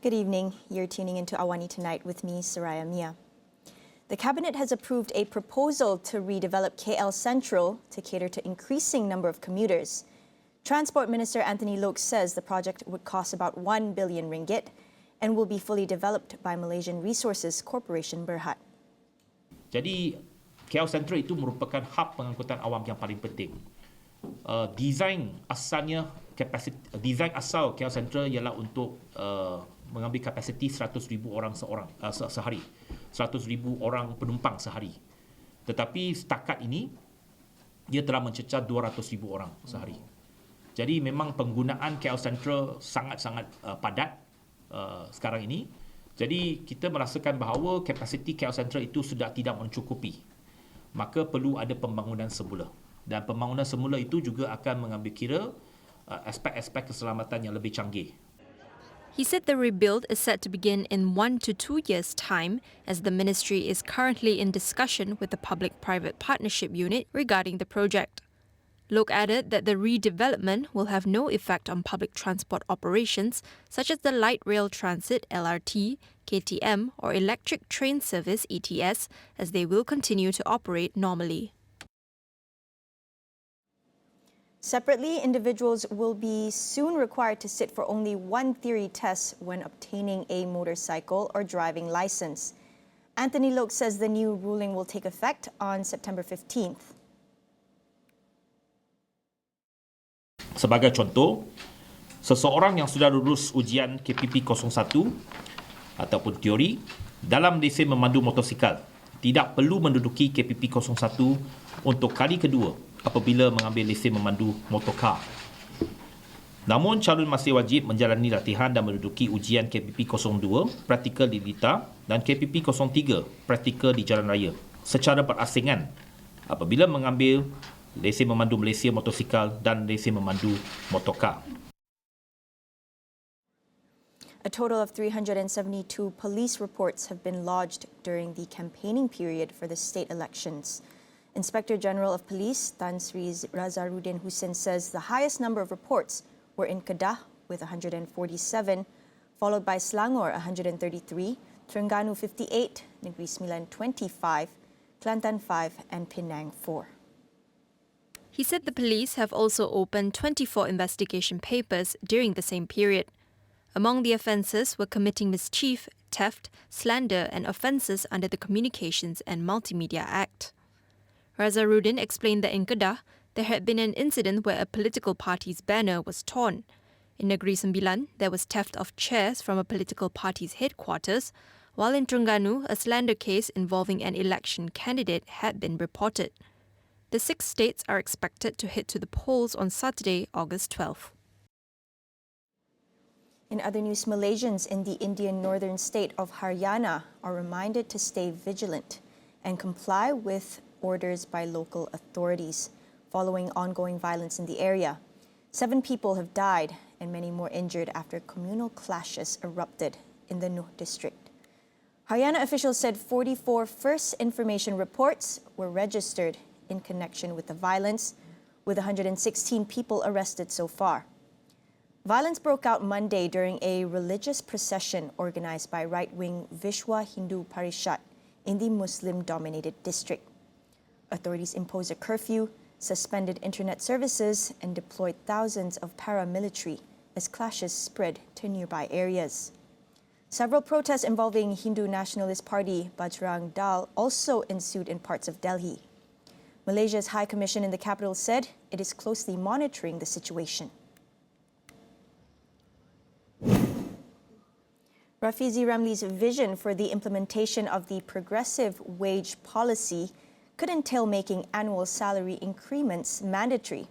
Good evening. You're tuning into AWANI Tonight with me, Soraya Mia. The Cabinet has approved a proposal to redevelop KL Central to cater to increasing number of commuters. Transport Minister Anthony Loke says the project would cost about 1 billion ringgit and will be fully developed by Malaysian Resources Corporation Berhad. Jadi KL Central itu merupakan hub pengangkutan awam yang paling penting. Desain asal KL Central ialah untuk mengambil kapasiti 100,000 orang sehari. 100,000 orang penumpang sehari. Tetapi setakat ini ia telah mencecah 200,000 orang sehari. Jadi memang penggunaan KL Central sangat-sangat padat sekarang ini. Jadi kita merasakan bahawa kapasiti KL Central itu sudah tidak mencukupi. Maka perlu ada pembangunan semula. Dan pembangunan semula itu juga akan mengambil kira aspek-aspek keselamatan yang lebih canggih. He said the rebuild is set to begin in 1 to 2 years' time, as the ministry is currently in discussion with the Public-Private Partnership Unit regarding the project. Loke added that the redevelopment will have no effect on public transport operations such as the light rail transit (LRT), KTM or electric train service (ETS), as they will continue to operate normally. Separately, individuals will be soon required to sit for only one theory test when obtaining a motorcycle or driving license. Anthony Loke says the new ruling will take effect on September 15th. Sebagai contoh, seseorang yang sudah lulus ujian KPP 01 ataupun teori dalam lesen memandu motosikal tidak perlu menduduki KPP 01 untuk kali kedua apabila mengambil lesen memandu motorkar. Namun calon masih wajib menjalani latihan dan menduduki ujian KPP 02 praktikal di litar dan KPP 03 praktikal di jalan raya secara berasingan apabila mengambil lesen memandu Malaysia motosikal dan lesen memandu motorkar. A total of 372 police reports have been lodged during the campaigning period for the state elections. Inspector General of Police Tan Sri Razaruddin Hussein says the highest number of reports were in Kedah with 147, followed by Selangor 133, Terengganu 58, Negeri Sembilan 25, Kelantan 5 and Penang 4. He said the police have also opened 24 investigation papers during the same period. Among the offences were committing mischief, theft, slander and offences under the Communications and Multimedia Act. Razaruddin explained that in Kedah, there had been an incident where a political party's banner was torn. In Negeri Sembilan, there was theft of chairs from a political party's headquarters, while in Terengganu, a slander case involving an election candidate had been reported. The 6 states are expected to head to the polls on Saturday, August 12th. In other news, Malaysians in the Indian northern state of Haryana are reminded to stay vigilant and comply with orders by local authorities following ongoing violence in the area. 7 people have died and many more injured after communal clashes erupted in the Nuh district. Haryana officials said 44 first information reports were registered in connection with the violence, with 116 people arrested so far. Violence broke out Monday during a religious procession organized by right-wing Vishwa Hindu Parishad in the Muslim-dominated district. Authorities imposed a curfew, suspended internet services, and deployed thousands of paramilitary as clashes spread to nearby areas. Several protests involving Hindu Nationalist Party Bajrang Dal also ensued in parts of Delhi. Malaysia's High Commission in the capital said it is closely monitoring the situation. Rafizi Ramli's vision for the implementation of the progressive wage policy could entail making annual salary increments mandatory.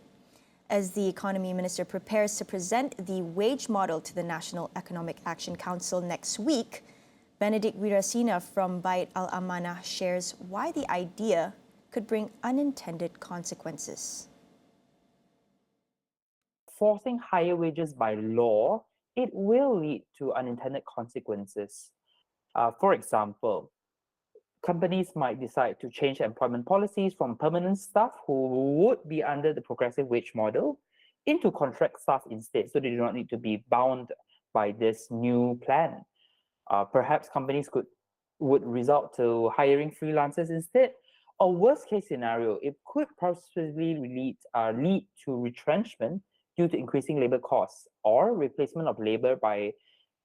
As the Economy Minister prepares to present the wage model to the National Economic Action Council next week, Benedict Wirasina from Bait Al-Amanah shares why the idea could bring unintended consequences. Forcing higher wages by law, it will lead to unintended consequences. For example, companies might decide to change employment policies from permanent staff who would be under the progressive wage model into contract staff instead, so they do not need to be bound by this new plan. Perhaps companies would resort to hiring freelancers instead. Or worst case scenario, it could possibly lead to retrenchment due to increasing labor costs or replacement of labor by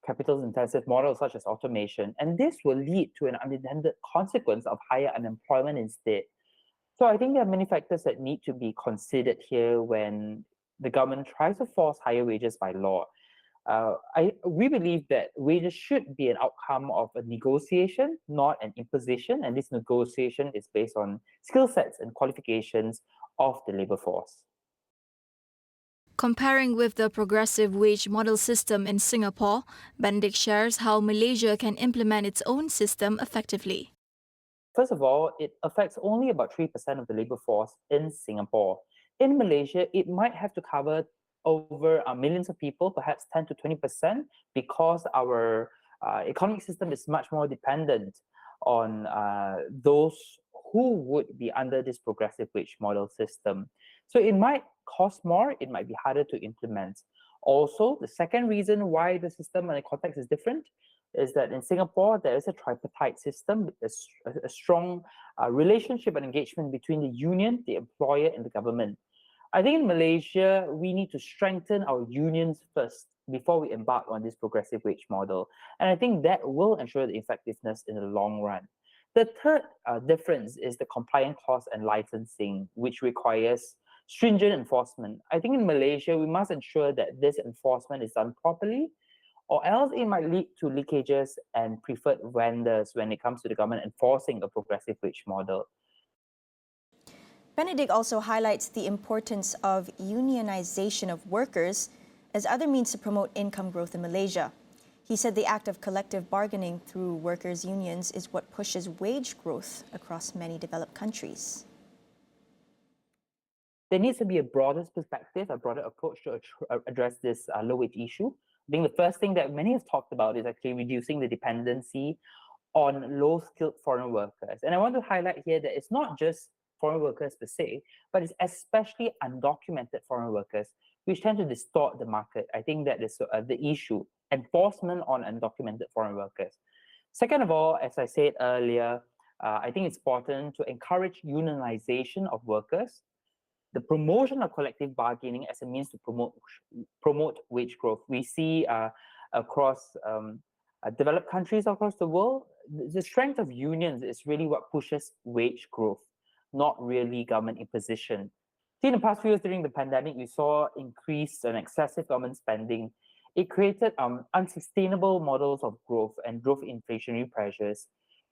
capital-intensive models such as automation. And this will lead to an unintended consequence of higher unemployment instead. So I think there are many factors that need to be considered here when the government tries to force higher wages by law. We believe that wages should be an outcome of a negotiation, not an imposition, and this negotiation is based on skill sets and qualifications of the labor force. Comparing with the progressive wage model system in Singapore, Benedict shares how Malaysia can implement its own system effectively. First of all, it affects only about 3% of the labor force in Singapore. In Malaysia, it might have to cover over millions of people, perhaps 10 to 20%, because our economic system is much more dependent on those who would be under this progressive wage model system. So it might cost more, it might be harder to implement. Also, the second reason why the system and the context is different is that in Singapore, there is a tripartite system, a strong relationship and engagement between the union, the employer, and the government. I think in Malaysia, we need to strengthen our unions first before we embark on this progressive wage model. And I think that will ensure the effectiveness in the long run. The third difference is the compliance clause and licensing, which requires stringent enforcement. I think in Malaysia, we must ensure that this enforcement is done properly, or else it might lead to leakages and preferred vendors when it comes to the government enforcing a progressive wage model. Benedict also highlights the importance of unionization of workers as other means to promote income growth in Malaysia. He said the act of collective bargaining through workers' unions is what pushes wage growth across many developed countries. There needs to be a broader perspective, a broader approach to address this low-wage issue. I think the first thing that many have talked about is actually reducing the dependency on low-skilled foreign workers. And I want to highlight here that it's not just foreign workers per se, but it's especially undocumented foreign workers, which tend to distort the market. I think that is the issue, enforcement on undocumented foreign workers. Second of all, as I said earlier, I think it's important to encourage unionization of workers, the promotion of collective bargaining as a means to promote wage growth. We see across developed countries across the world, the strength of unions is really what pushes wage growth, not really government imposition. See, in the past few years during the pandemic, we saw increased and excessive government spending. It created unsustainable models of growth and drove inflationary pressures.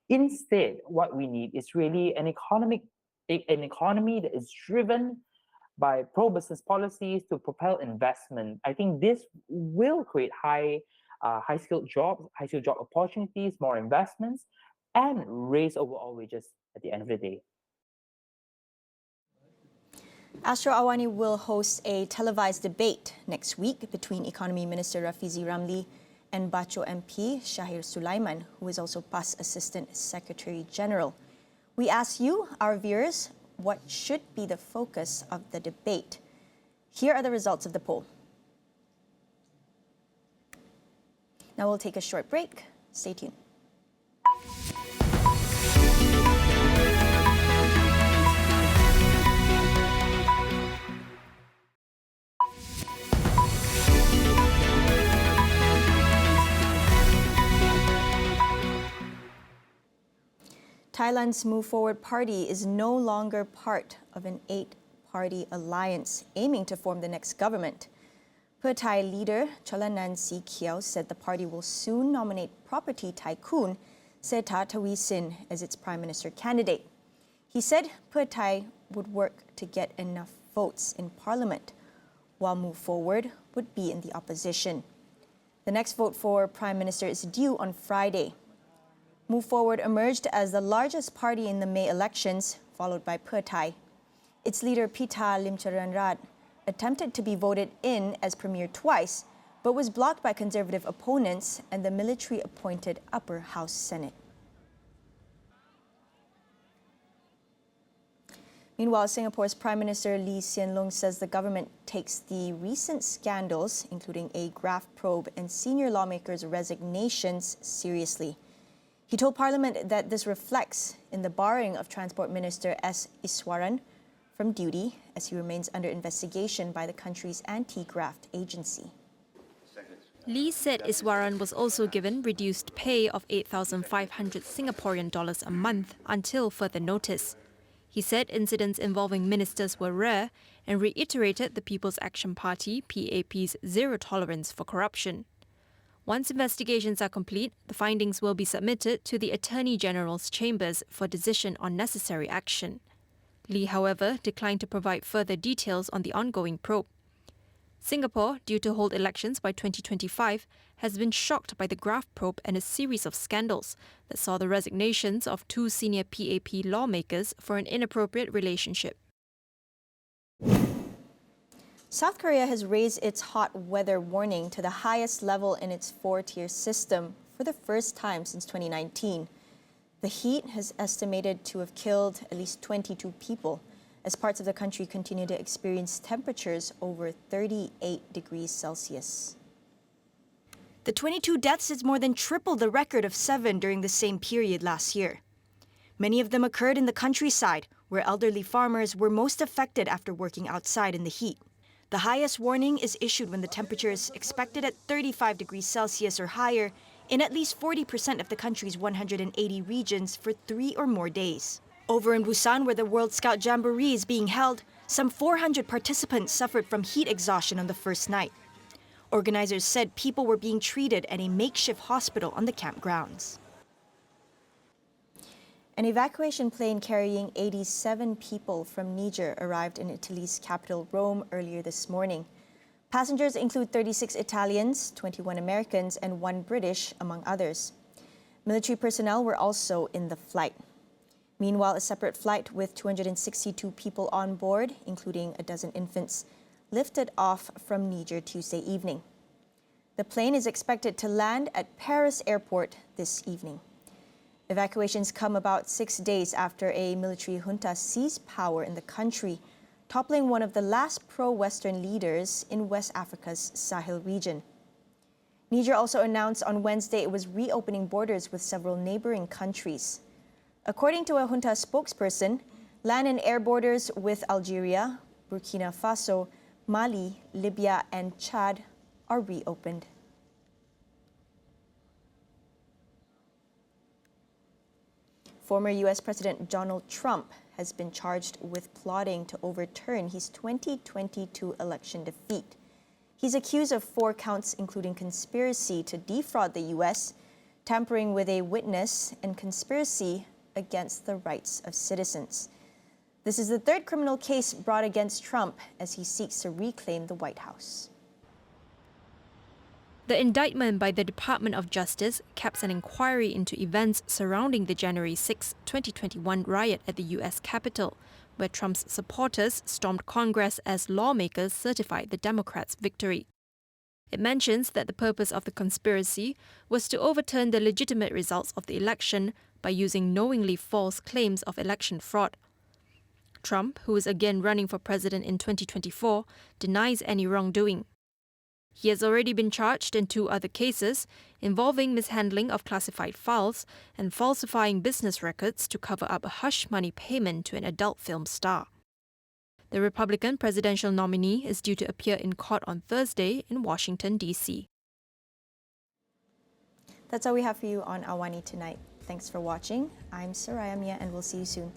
Instead, what we need is really an economy that is driven by pro-business policies to propel investment. I think this will create high-skilled jobs, high-skilled job opportunities, more investments, and raise overall wages at the end of the day. Astro AWANI will host a televised debate next week between Economy Minister Rafizi Ramli and Bacho MP Shahir Sulaiman, who is also PAS Assistant Secretary General. We ask you, our viewers, what should be the focus of the debate? Here are the results of the poll. Now we'll take a short break. Stay tuned. Thailand's Move Forward Party is no longer part of an 8-party alliance aiming to form the next government. Pheu Thai leader Cholanan Sikiao said the party will soon nominate property tycoon Seta Thavisin as its prime minister candidate. He said Pheu Thai would work to get enough votes in parliament, while Move Forward would be in the opposition. The next vote for prime minister is due on Friday. Move Forward emerged as the largest party in the May elections, followed by Pheu Thai. Its leader Pita Limcharanrat attempted to be voted in as premier twice, but was blocked by conservative opponents and the military-appointed Upper House Senate. Meanwhile, Singapore's Prime Minister Lee Hsien Loong says the government takes the recent scandals, including a graft probe and senior lawmakers' resignations, seriously. He told Parliament that this reflects in the barring of Transport Minister S. Iswaran from duty as he remains under investigation by the country's anti-graft agency. Lee said Iswaran was also given reduced pay of 8,500 Singaporean dollars a month until further notice. He said incidents involving ministers were rare and reiterated the People's Action Party (PAP's) zero tolerance for corruption. Once investigations are complete, the findings will be submitted to the Attorney General's chambers for decision on necessary action. Lee, however, declined to provide further details on the ongoing probe. Singapore, due to hold elections by 2025, has been shocked by the graft probe and a series of scandals that saw the resignations of two senior PAP lawmakers for an inappropriate relationship. South Korea has raised its hot weather warning to the highest level in its four-tier system for the first time since 2019. The heat has estimated to have killed at least 22 people as parts of the country continue to experience temperatures over 38 degrees Celsius. The 22 deaths is more than triple the record of 7 during the same period last year. Many of them occurred in the countryside, where elderly farmers were most affected after working outside in the heat. The highest warning is issued when the temperature is expected at 35 degrees Celsius or higher in at least 40% of the country's 180 regions for 3 or more days. Over in Busan, where the World Scout Jamboree is being held, some 400 participants suffered from heat exhaustion on the first night. Organizers said people were being treated at a makeshift hospital on the campgrounds. An evacuation plane carrying 87 people from Niger arrived in Italy's capital, Rome, earlier this morning. Passengers include 36 Italians, 21 Americans, and 1 British, among others. Military personnel were also in the flight. Meanwhile, a separate flight with 262 people on board, including a dozen infants, lifted off from Niger Tuesday evening. The plane is expected to land at Paris airport this evening. Evacuations come about 6 days after a military junta seized power in the country, toppling one of the last pro-Western leaders in West Africa's Sahel region. Niger also announced on Wednesday it was reopening borders with several neighboring countries. According to a junta spokesperson, land and air borders with Algeria, Burkina Faso, Mali, Libya, and Chad are reopened. Former U.S. President Donald Trump has been charged with plotting to overturn his 2022 election defeat. He's accused of 4 counts, including conspiracy to defraud the U.S., tampering with a witness, and conspiracy against the rights of citizens. This is the 3rd criminal case brought against Trump as he seeks to reclaim the White House. The indictment by the Department of Justice caps an inquiry into events surrounding the January 6, 2021 riot at the U.S. Capitol, where Trump's supporters stormed Congress as lawmakers certified the Democrats' victory. It mentions that the purpose of the conspiracy was to overturn the legitimate results of the election by using knowingly false claims of election fraud. Trump, who is again running for president in 2024, denies any wrongdoing. He has already been charged in 2 other cases involving mishandling of classified files and falsifying business records to cover up a hush money payment to an adult film star. The Republican presidential nominee is due to appear in court on Thursday in Washington, D.C. That's all we have for you on AWANI tonight. Thanks for watching. I'm Soraya Mia, and we'll see you soon.